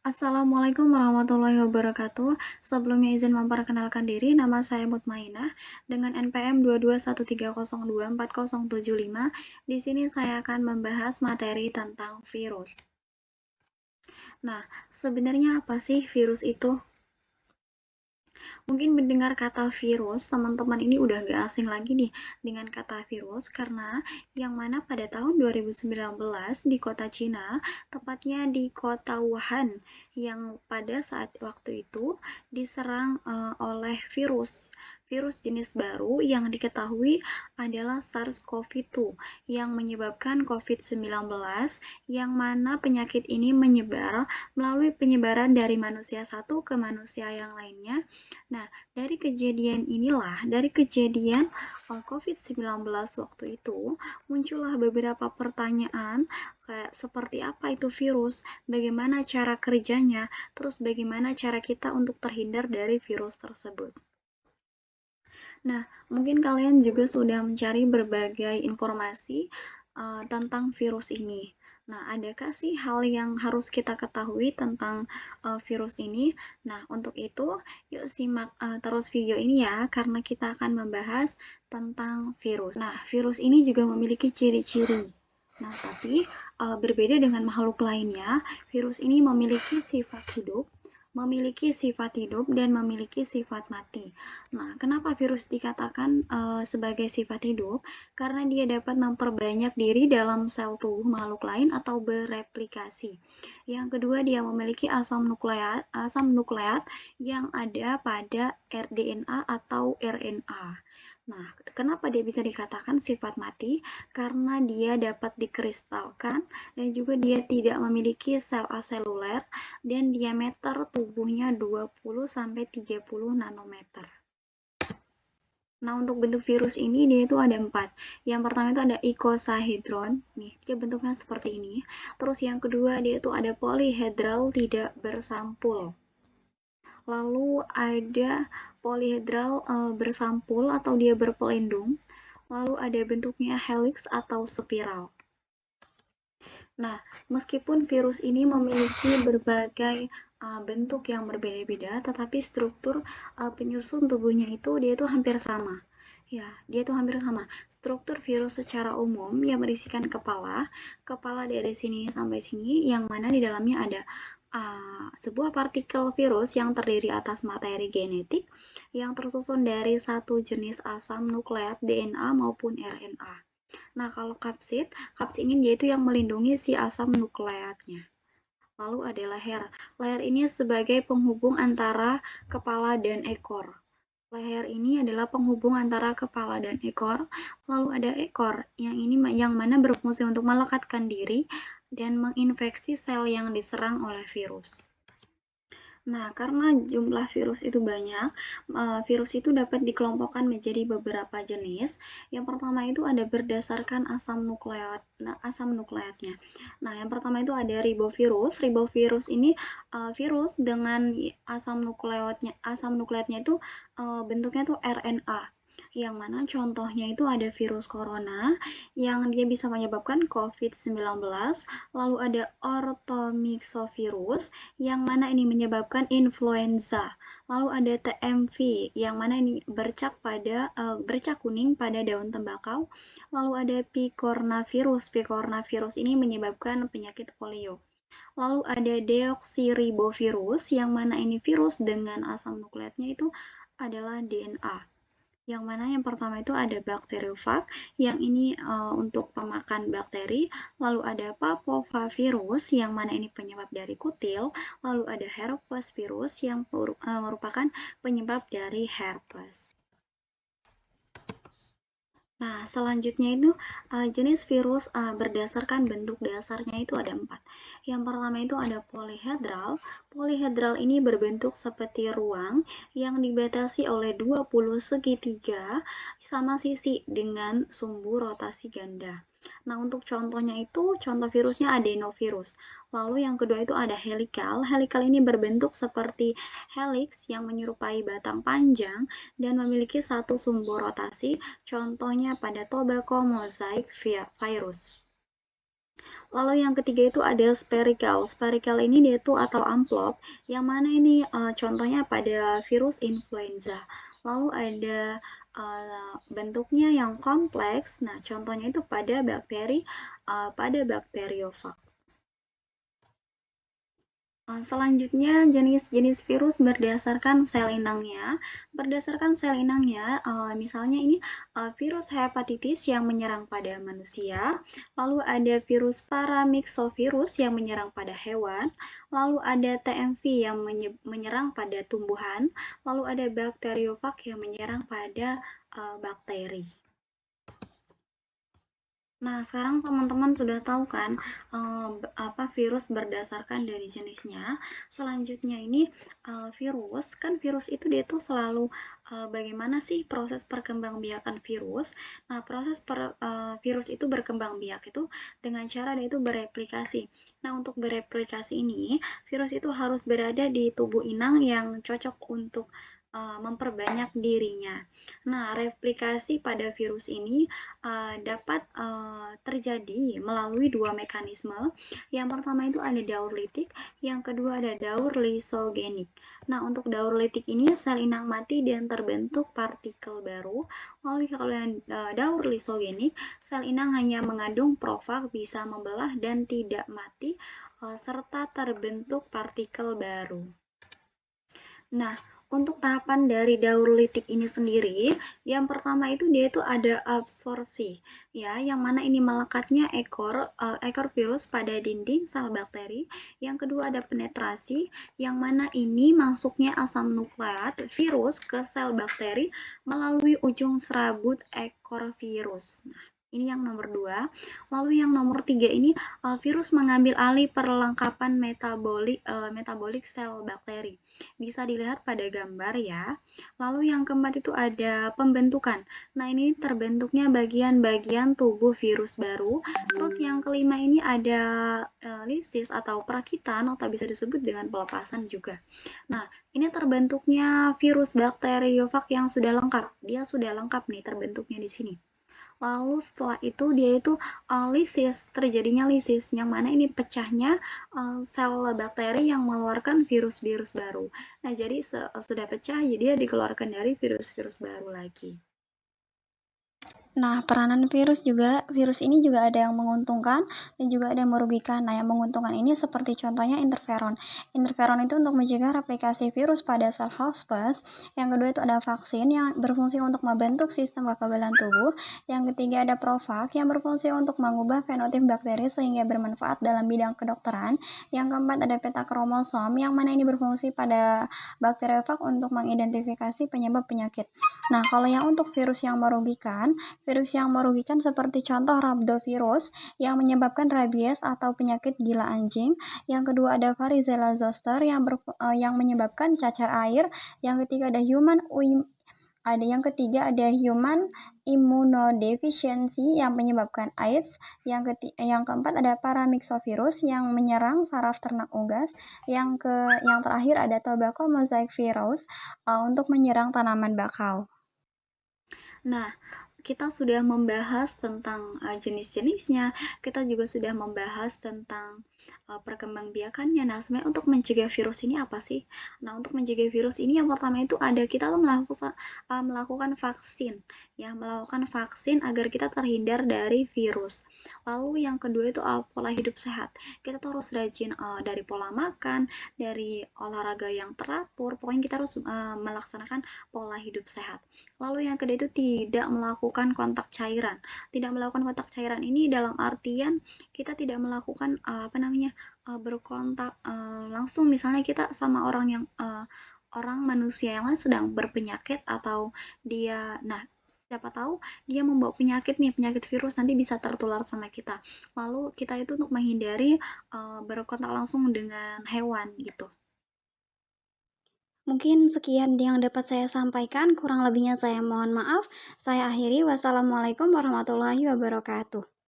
Assalamualaikum warahmatullahi wabarakatuh. Sebelumnya izin memperkenalkan diri, nama saya Mutmainah dengan NPM 22130240075. Di sini saya akan membahas materi tentang virus. Nah, sebenarnya apa sih virus itu? Mungkin mendengar kata virus, teman-teman ini udah gak asing lagi nih dengan kata virus karena yang mana pada tahun 2019 di kota Cina, tepatnya di kota Wuhan, yang pada saat waktu itu diserang oleh virus jenis baru yang diketahui adalah SARS-CoV-2 yang menyebabkan COVID-19, yang mana penyakit ini menyebar melalui penyebaran dari manusia satu ke manusia yang lainnya. Nah, dari kejadian COVID-19 waktu itu, muncullah beberapa pertanyaan kayak seperti apa itu virus, bagaimana cara kerjanya, terus bagaimana cara kita untuk terhindar dari virus tersebut. Nah, mungkin kalian juga sudah mencari berbagai informasi tentang virus ini. Nah, adakah sih hal yang harus kita ketahui tentang virus ini? Nah, untuk itu, yuk simak terus video ini ya, karena kita akan membahas tentang virus. Nah, virus ini juga memiliki ciri-ciri. Nah, tapi berbeda dengan makhluk lainnya, virus ini memiliki sifat hidup dan memiliki sifat mati. Nah, kenapa virus dikatakan sebagai sifat hidup? Karena dia dapat memperbanyak diri dalam sel tubuh makhluk lain atau bereplikasi. Yang kedua, dia memiliki asam nukleat yang ada pada rDNA atau RNA. Nah, kenapa dia bisa dikatakan sifat mati? Karena dia dapat dikristalkan dan juga dia tidak memiliki sel aseluler dan diameter tubuhnya 20-30 nanometer. Nah, untuk bentuk virus ini dia itu ada 4. Yang pertama itu ada icosahedron. Nih, dia bentuknya seperti ini. Terus yang kedua dia itu ada polyhedral tidak bersampul. Lalu ada polyhedral bersampul atau dia berpelindung. Lalu ada bentuknya helix atau spiral. Nah, meskipun virus ini memiliki berbagai bentuk yang berbeda-beda, tetapi struktur penyusun tubuhnya itu dia itu hampir sama. Ya, dia itu hampir sama. Struktur virus secara umum yang berisikan kepala dari sini sampai sini, yang mana di dalamnya ada sebuah partikel virus yang terdiri atas materi genetik yang tersusun dari satu jenis asam nukleat DNA maupun RNA. Nah, kalau kapsid ini dia itu yang melindungi si asam nukleatnya. Lalu ada leher. Leher ini sebagai penghubung antara kepala dan ekor. Leher ini adalah penghubung antara kepala dan ekor. Lalu ada ekor, yang mana berfungsi untuk melekatkan diri dan menginfeksi sel yang diserang oleh virus. Nah, karena jumlah virus itu banyak, virus itu dapat dikelompokkan menjadi beberapa jenis. Yang pertama itu ada berdasarkan asam nukleatnya. Nah, yang pertama itu ada ribovirus. Ribovirus ini virus dengan asam nukleatnya itu bentuknya itu RNA, yang mana contohnya itu ada virus corona yang dia bisa menyebabkan COVID-19, lalu ada orthomyxovirus yang mana ini menyebabkan influenza, lalu ada TMV yang mana ini bercak kuning pada daun tembakau, lalu ada picornavirus. Picornavirus ini menyebabkan penyakit polio. Lalu ada deoksiribovirus yang mana ini virus dengan asam nukleatnya itu adalah DNA. Yang mana yang pertama itu ada bakteriofag, yang ini untuk pemakan bakteri, lalu ada papovavirus yang mana ini penyebab dari kutil, lalu ada herpes virus yang merupakan penyebab dari herpes. Nah, selanjutnya itu jenis virus berdasarkan bentuk dasarnya itu ada 4. Yang pertama itu ada polyhedral. Polyhedral ini berbentuk seperti ruang yang dibatasi oleh 20 segitiga sama sisi dengan sumbu rotasi ganda. Nah, untuk contohnya itu, contoh virusnya adenovirus. Lalu yang kedua itu ada helikal. Helikal ini berbentuk seperti helix yang menyerupai batang panjang dan memiliki satu sumbu rotasi, contohnya pada tobacco mosaic virus. Lalu yang ketiga itu ada spherical. Spherical ini dia tuh atau amplop, yang mana ini contohnya pada virus influenza. Lalu ada bentuknya yang kompleks. Nah, contohnya itu pada bakteri, pada bakteriofag. Selanjutnya, jenis-jenis virus berdasarkan sel inangnya. Berdasarkan sel inangnya, misalnya ini virus hepatitis yang menyerang pada manusia, lalu ada virus paramyxovirus yang menyerang pada hewan, lalu ada TMV yang menyerang pada tumbuhan, lalu ada bakteriofag yang menyerang pada bakteri. Nah, sekarang teman-teman sudah tahu kan apa virus berdasarkan dari jenisnya. Selanjutnya ini virus, kan virus itu dia tuh selalu bagaimana sih proses perkembangbiakan virus. Nah, proses virus itu berkembang biak itu dengan cara dia itu bereplikasi. Nah, untuk bereplikasi ini, virus itu harus berada di tubuh inang yang cocok untuk memperbanyak dirinya. Nah, replikasi pada virus ini dapat terjadi melalui dua mekanisme. Yang pertama itu ada daur litik, yang kedua ada daur lisogenik. Nah, untuk daur litik ini sel inang mati dan terbentuk partikel baru. Lalu kalau yang daur lisogenik, sel inang hanya mengandung profag, bisa membelah dan tidak mati serta terbentuk partikel baru. Nah, untuk tahapan dari daur litik ini sendiri, yang pertama itu dia itu ada absorpsi, ya, yang mana ini melekatnya ekor virus pada dinding sel bakteri. Yang kedua ada penetrasi, yang mana ini masuknya asam nukleat virus ke sel bakteri melalui ujung serabut ekor virus. Nah, ini yang nomor 2. Lalu yang nomor 3 ini virus mengambil alih perlengkapan metabolik sel bakteri. Bisa dilihat pada gambar ya. Lalu yang keempat itu ada pembentukan. Nah, ini terbentuknya bagian-bagian tubuh virus baru. Terus yang kelima ini ada lisis atau perakitan atau bisa disebut dengan pelepasan juga. Nah, ini terbentuknya virus bakteriofag yang sudah lengkap. Dia sudah lengkap nih terbentuknya di sini. Lalu setelah itu dia itu lisis, terjadinya lisis, yang mana ini pecahnya sel bakteri yang mengeluarkan virus-virus baru. Nah, jadi sudah pecah, jadi dia dikeluarkan dari virus-virus baru lagi. Nah, peranan virus ini juga ada yang menguntungkan dan juga ada yang merugikan. Nah, yang menguntungkan ini seperti contohnya interferon. Interferon itu untuk mencegah replikasi virus pada sel host. Yang kedua itu ada vaksin yang berfungsi untuk membentuk sistem kekebalan tubuh. Yang ketiga ada profag yang berfungsi untuk mengubah fenotip bakteri sehingga bermanfaat dalam bidang kedokteran. Yang keempat ada peta kromosom yang mana ini berfungsi pada bakteriofag untuk mengidentifikasi penyebab penyakit. Nah, kalau yang untuk virus yang merugikan seperti contoh rhabdovirus yang menyebabkan rabies atau penyakit gila anjing. Yang kedua ada varicella zoster yang menyebabkan cacar air. Yang ketiga ada human immunodeficiency yang menyebabkan AIDS. Yang keempat ada paramyxovirus yang menyerang saraf ternak unggas. Yang terakhir ada tobacco mosaic virus untuk menyerang tanaman bakau. Nah, kita sudah membahas tentang jenis-jenisnya, kita juga sudah membahas tentang perkembangbiakannya. Nah, sebenarnya untuk mencegah virus ini apa sih? Nah, untuk mencegah virus ini yang pertama itu ada kita tuh melakukan vaksin, ya, melakukan vaksin agar kita terhindar dari virus. Lalu yang kedua itu pola hidup sehat. Kita tuh harus rajin dari pola makan, dari olahraga yang teratur. Pokoknya kita harus melaksanakan pola hidup sehat. Lalu yang kedua itu tidak melakukan kontak cairan. Tidak melakukan kontak cairan ini dalam artian kita tidak melakukan berkontak langsung, misalnya kita sama orang manusia yang lain sedang berpenyakit atau siapa tahu dia membawa penyakit virus nanti bisa tertular sama kita. Lalu kita itu untuk menghindari berkontak langsung dengan hewan gitu. Mungkin sekian yang dapat saya sampaikan, kurang lebihnya saya mohon maaf. Saya akhiri, wassalamualaikum warahmatullahi wabarakatuh.